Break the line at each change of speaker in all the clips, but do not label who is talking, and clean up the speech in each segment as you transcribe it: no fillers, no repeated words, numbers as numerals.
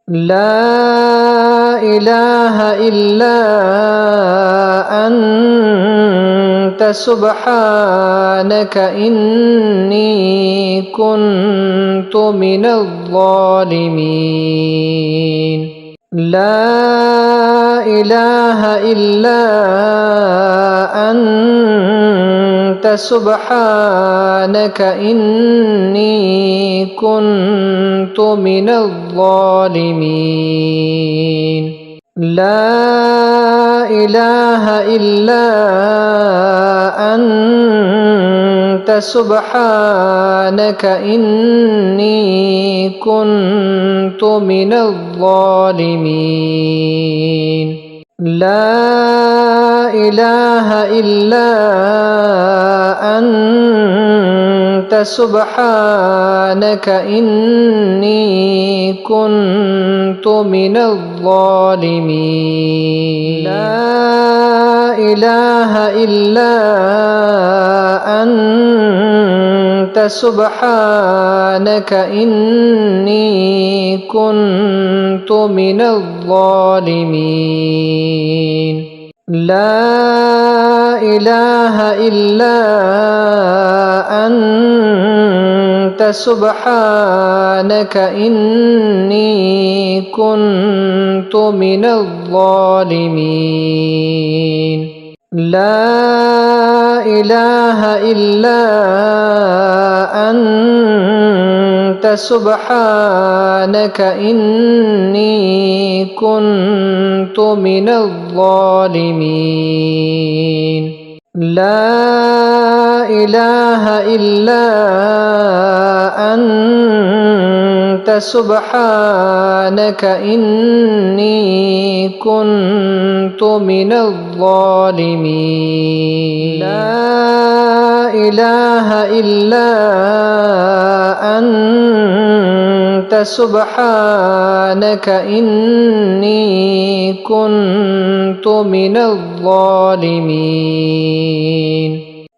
لا إله إلا أنت سبحانك إني كنت من الظالمين. لا إله إلا أنت سبحانك إني كنت من الظالمين. لا إله إلا أنت سبحانك إني كنت من الظالمين. لا إله إلا أنت سبحانك إني كنت من الظالمين. لا إله إلا أنت سبحانك إني كنت من الظالمين. لا إله إلا أنت سبحانك إني كنت من الظالمين. لا إله إلا أنت سبحانك إني كنت من الظالمين. لا إله إلا أنت سبحانك إني كنت من الظالمين. لا إله إلا أنت سبحانك إني كنت من الظالمين.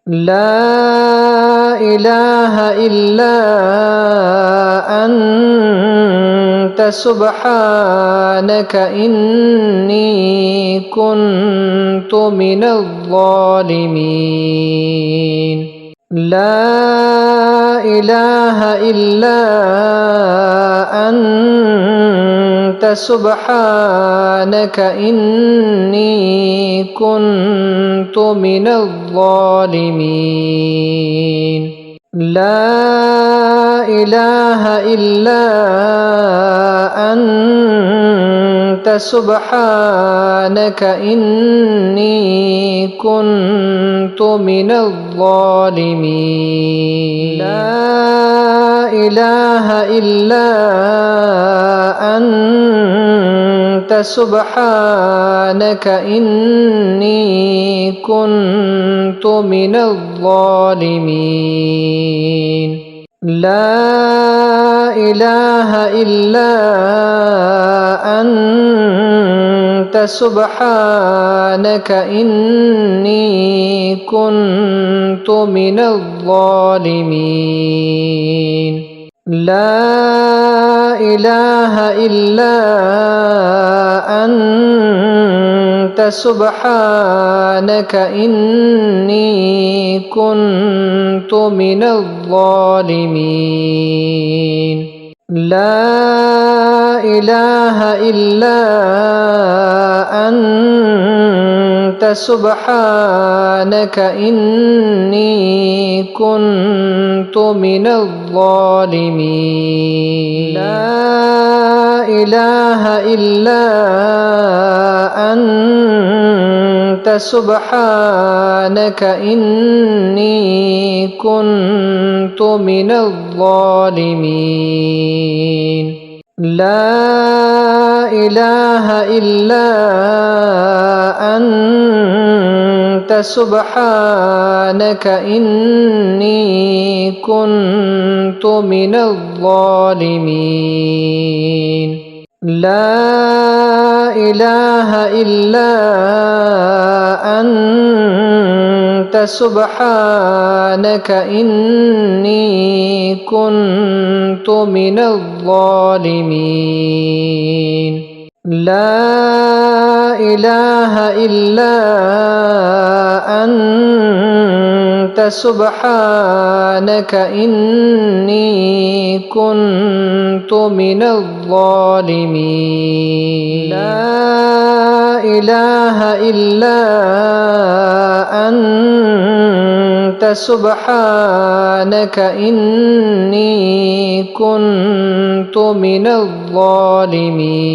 لا إله إلا أنت سبحانك إني كنت من الظالمين. لا إله إلا أنت سبحانك إني كنت من الظالمين. لا إله إلا أنت سبحانك إني كنت من الظالمين. لا إله إلا أنت سبحانك إني كنت من الظالمين. لا إله إلا أنت سبحانك إني كنت من الظالمين. لا إله إلا أنت سبحانك إني كنت من الظالمين. لا إله إلا أنت سبحانك إني كنت من الظالمين. لا إله إلا أنت سبحانك إني كنت من الظالمين. لا إله إلا أنت سبحانك إني كنت من الظالمين. لا إله إلا أنت سبحانك إني كنت من الظالمين. لا إله إلا أنت سبحانك إني كنت من الظالمين. لا إله إلا أنت سبحانك إني كنت من الظالمين.